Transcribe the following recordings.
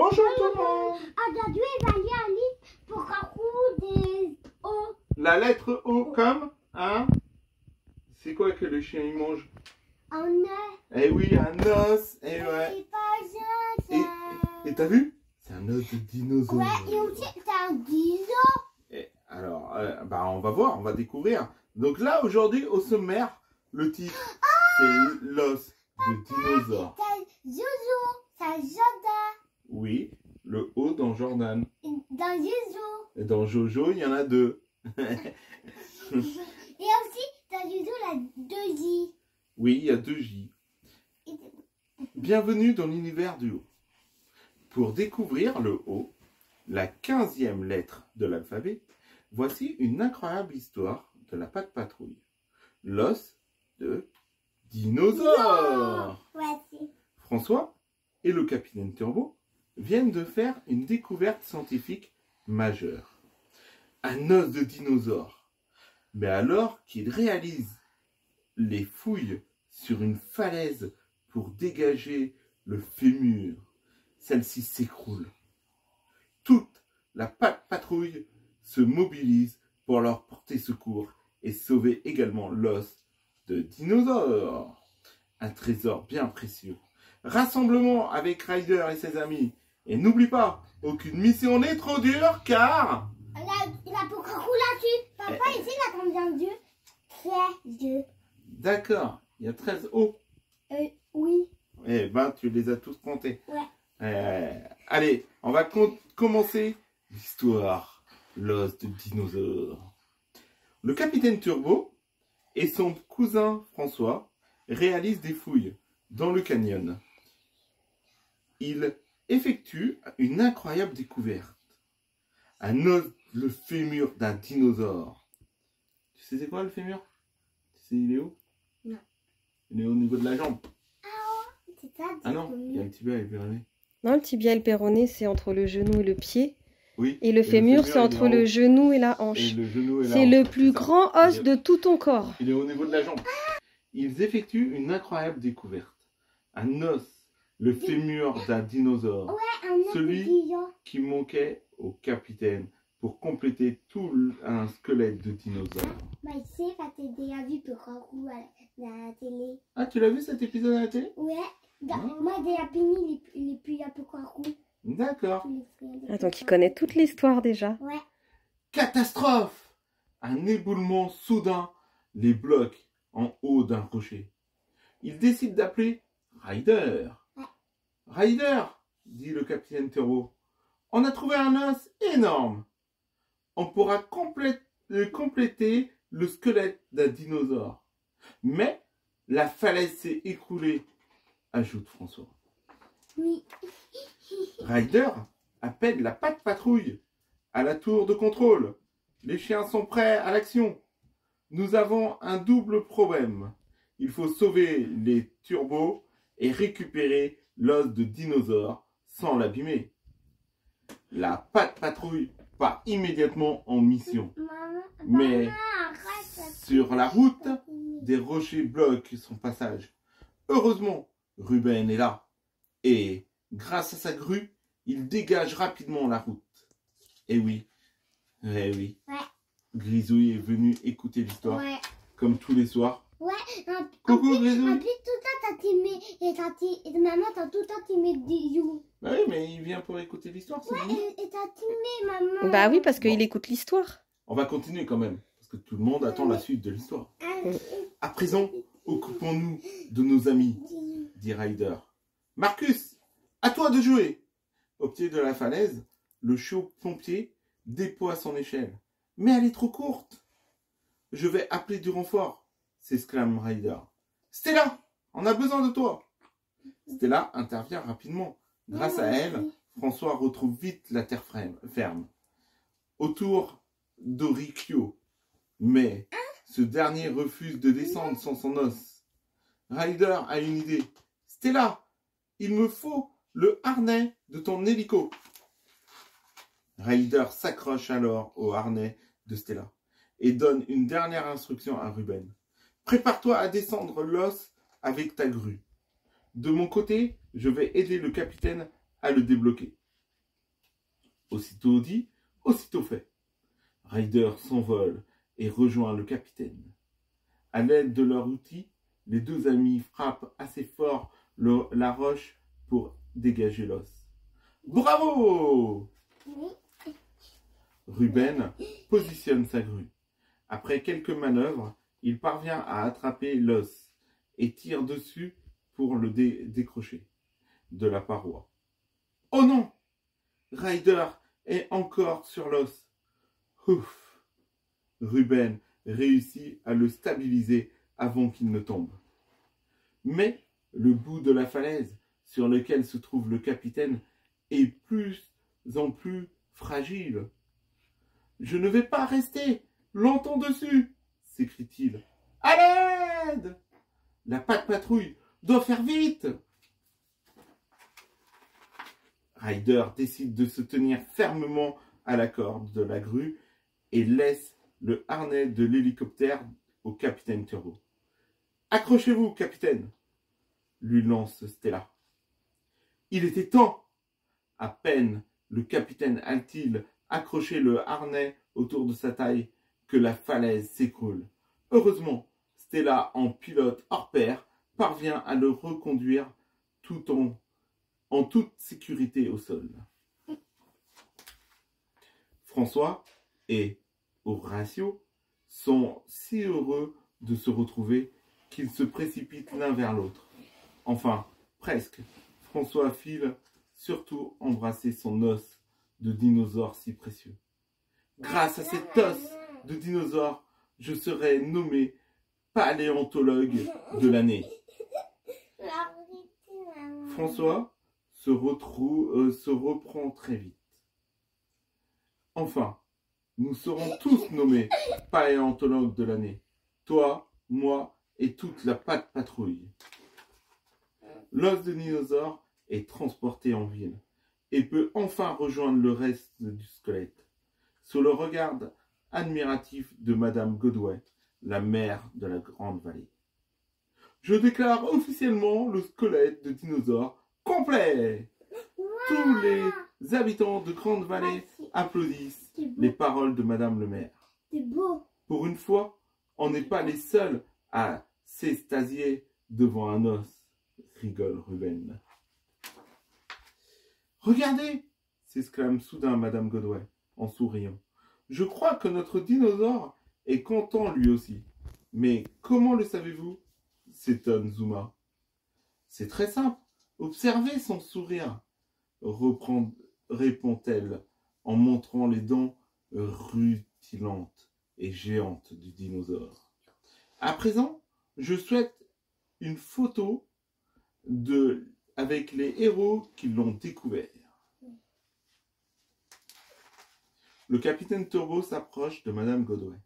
Bonjour tout le monde. Aujourd'hui, il va lire un livre pour un coup des O. La lettre O comme un... C'est quoi que le chien il mange? Un œuf. Eh oui, un os. Eh ouais. C'est pas ça. Et t'as vu? C'est un os de dinosaure. Ouais, et aussi, c'est un dino. Et alors, on va voir, on va découvrir. Donc là, aujourd'hui, au sommaire, le titre, c'est l'os de dinosaure. C'est Jojo. C'est Joda. Oui, le O dans Jordan. Dans Jojo. Et dans Jojo, il y en a deux. Et aussi, dans Jojo, il y a 2 J. Oui, il y a 2 J. Bienvenue dans l'univers du O. Pour découvrir le O, la 15e lettre de l'alphabet, voici une incroyable histoire de la patte patrouille. L'os de dinosaure. Voici. François et le capitaine Turbo viennent de faire une découverte scientifique majeure. Un os de dinosaure. Mais alors qu'ils réalisent les fouilles sur une falaise pour dégager le fémur, celle-ci s'écroule. Toute la patrouille se mobilise pour leur porter secours et sauver également l'os de dinosaure. Un trésor bien précieux. Rassemblement avec Ryder et ses amis. Et n'oublie pas, aucune mission n'est trop dure car... Il a beaucoup là-dessus. Papa, ici, il a combien d'yeux? 13 yeux. D'accord, il y a 13 O. Oui. Eh ben, tu les as tous comptés. Ouais. Allez, on va commencer l'histoire. L'os de dinosaure. Le capitaine Turbo et son cousin François réalisent des fouilles dans le canyon. Ils effectuent une incroyable découverte. Un os, le fémur d'un dinosaure. Tu sais c'est quoi le fémur? Tu sais il est où? Non. Il est au niveau de la jambe. C'est ça. Ah non, il y a le tibia et le péroné. Non, le tibia et le péroné, c'est entre le genou et le pied. Oui. Et le fémur, c'est entre le genou et la hanche. C'est le plus grand os de tout ton corps. Il est au niveau de la jambe. Ils effectuent une incroyable découverte. Un os, le fémur d'un dinosaure. Ouais, un Celui qui manquait au capitaine pour compléter tout un squelette de dinosaure. Bah, tu sais, quand t'es déjà vu pour un coup à la télé. Ah, tu l'as vu cet épisode à la télé? Ouais. Moi, déjà fini, il est plus là pour un coup. D'accord. Ah, donc il connaît toute l'histoire déjà. Ouais. Catastrophe! Un éboulement soudain les bloque en haut d'un rocher. Ils décident d'appeler Ryder. Ouais. Ryder, dit le capitaine Turbo, on a trouvé un os énorme. On pourra compléter le squelette d'un dinosaure. Mais la falaise s'est écroulée, ajoute François. Oui. Ryder appelle la patte patrouille à la tour de contrôle. Les chiens sont prêts à l'action. Nous avons un double problème. Il faut sauver les turbos et récupérer l'os de dinosaure sans l'abîmer. La patte patrouille part immédiatement en mission. Mais sur la route, des rochers bloquent son passage. Heureusement, Ruben est là. Et grâce à sa grue, il dégage rapidement la route. Eh oui. Ouais. Grisouille est venu écouter l'histoire, Ouais. comme tous les soirs. Ouais. Coucou En Grisouille. plus, tout le temps, t'as timé. Et maman, t'as tout le temps timé des you. Bah oui, mais il vient pour écouter l'histoire, c'est bon. Et t'as timé, maman. Bah oui, parce qu'il écoute l'histoire. On va continuer quand même, parce que tout le monde attend la suite de l'histoire. À présent, occupons-nous de nos amis, dit Ryder. Marcus, à toi de jouer. Au pied de la falaise, le chaud pompier déploie son échelle. Mais elle est trop courte. Je vais appeler du renfort, s'exclame Ryder. Stella, on a besoin de toi. Stella intervient rapidement. Grâce à elle, François retrouve vite la terre ferme. Autour d'Oricchio. Mais ce dernier refuse de descendre sans son os. Ryder a une idée. Stella, il me faut le harnais de ton hélico. Ryder s'accroche alors au harnais de Stella et donne une dernière instruction à Ruben. Prépare-toi à descendre l'os avec ta grue. De mon côté, je vais aider le capitaine à le débloquer. Aussitôt dit, aussitôt fait. Ryder s'envole et rejoint le capitaine. À l'aide de leur outil, les deux amis frappent assez fort la roche pour dégager l'os. Bravo! Ruben positionne sa grue. Après quelques manœuvres, il parvient à attraper l'os et tire dessus pour le décrocher de la paroi. Oh non! Ryder est encore sur l'os. Ouf! Ruben réussit à le stabiliser avant qu'il ne tombe. Mais le bout de la falaise sur lequel se trouve le capitaine est plus en plus fragile. « Je ne vais pas rester longtemps dessus !» s'écrie-t-il. « À l'aide ! La patte-patrouille doit faire vite !» Ryder décide de se tenir fermement à la corde de la grue et laisse le harnais de l'hélicoptère au capitaine Turbo. « Accrochez-vous, capitaine !» lui lance Stella. Il était temps. À peine le capitaine a-t-il accroché le harnais autour de sa taille que la falaise s'écroule. Heureusement, Stella, en pilote hors pair, parvient à le reconduire tout en toute sécurité au sol. François et Horatio sont si heureux de se retrouver qu'ils se précipitent l'un vers l'autre. Enfin, presque. François file surtout embrasser son os de dinosaure si précieux. Grâce à cet os de dinosaure, je serai nommé paléontologue de l'année. François se reprend très vite. Enfin, nous serons tous nommés paléontologues de l'année. Toi, moi et toute la patrouille. L'os de dinosaure est transporté en ville et peut enfin rejoindre le reste du squelette, sous le regard admiratif de Madame Godway, la mère de la Grande Vallée. Je déclare officiellement le squelette de dinosaure complet. Tous les habitants de Grande Vallée applaudissent les paroles de Madame le maire. C'est beau. Pour une fois, on n'est pas les seuls à s'extasier devant un os, rigole Ruben. Regardez, s'exclame soudain Madame Godway en souriant. Je crois que notre dinosaure est content lui aussi. Mais comment le savez-vous? S'étonne Zuma. C'est très simple. Observez son sourire, répond-elle en montrant les dents rutilantes et géantes du dinosaure. À présent, je souhaite une photo avec les héros qui l'ont découvert. Le capitaine Turbo s'approche de Madame Godway.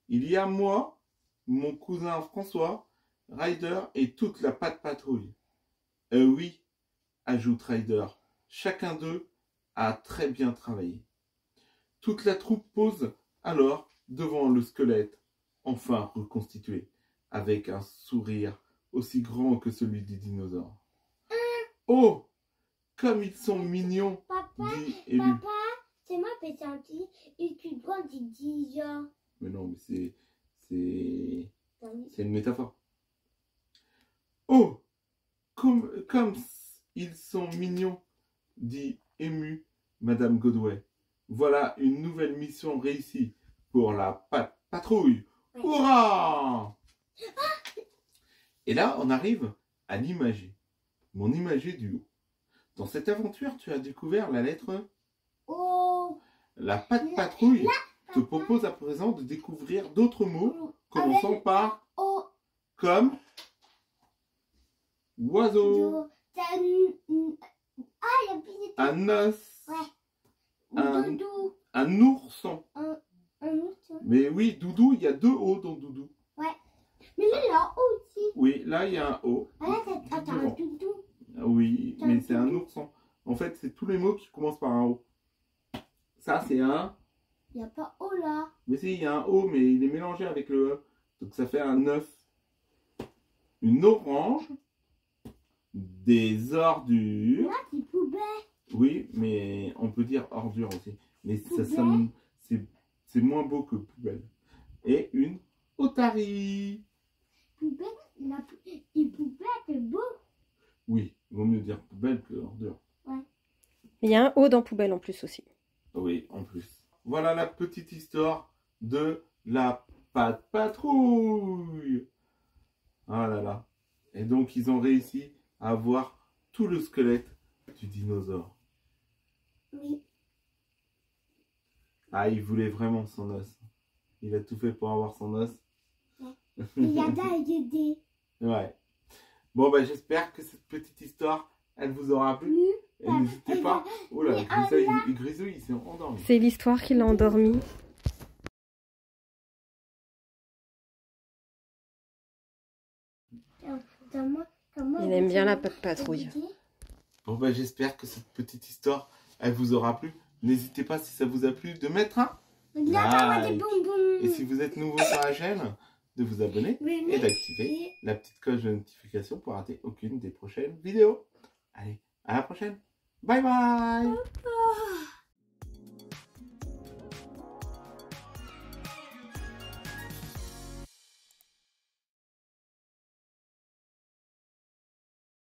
Il y a moi, mon cousin François, Ryder et toute la patrouille. Oui, ajoute Ryder, chacun d'eux a très bien travaillé. Toute la troupe pose alors devant le squelette, enfin reconstitué, avec un sourire aussi grand que celui des dinosaures. Oh, comme ils sont mignons, dit Élu. Papa, c'est moi petit et tu dois dire. Mais non, mais c'est une métaphore. Oh, comme ils sont mignons, dit émue Madame Godway. Voilà une nouvelle mission réussie pour la patrouille. Hurrah! Et là, on arrive à l'imager. Mon imagé du haut. Dans cette aventure, tu as découvert la lettre O. La patrouille te propose à présent de découvrir d'autres mots commençant par O. Comme oiseau, un os, un ourson. Mais oui, doudou, il y a deux O dans doudou. Ouais. Mais là, il y a un O aussi. Oui, là, il y a un O. Attends, un doudou. Oui, mais c'est un ourson. En fait, c'est tous les mots qui commencent par un O. Ça, c'est un... Il n'y a pas O là. Mais si, il y a un O, mais il est mélangé avec le E. Donc ça fait un œuf. Une orange. Des ordures. Là, c'est poubelle. Oui, mais on peut dire ordure aussi. Mais c'est moins beau que poubelle. Et une otarie. Poubelle, une poubelle, c'est beau. Oui, il vaut mieux dire poubelle que ordure. Ouais. Il y a un O dans poubelle en plus aussi. Oui, en plus. Voilà la petite histoire de la Patte Patrouille. Ah là là. Et donc, ils ont réussi à avoir tout le squelette du dinosaure. Oui. Ah, il voulait vraiment son os. Il a tout fait pour avoir son os. Ouais. Il y a des. Ouais. Bon, bah, j'espère que cette petite histoire, elle vous aura plu. Oui. Et n'hésitez pas. Oh là, Grisou, il s'est endormi. C'est l'histoire qui l'a endormi. Il aime bien la Patte Patrouille. Bon, bah, j'espère que cette petite histoire, elle vous aura plu. N'hésitez pas, si ça vous a plu, de mettre un like. Et si vous êtes nouveau sur la chaîne, de vous abonner et d'activer la petite cloche de notification pour rater aucune des prochaines vidéos. Allez, à la prochaine. Bye bye.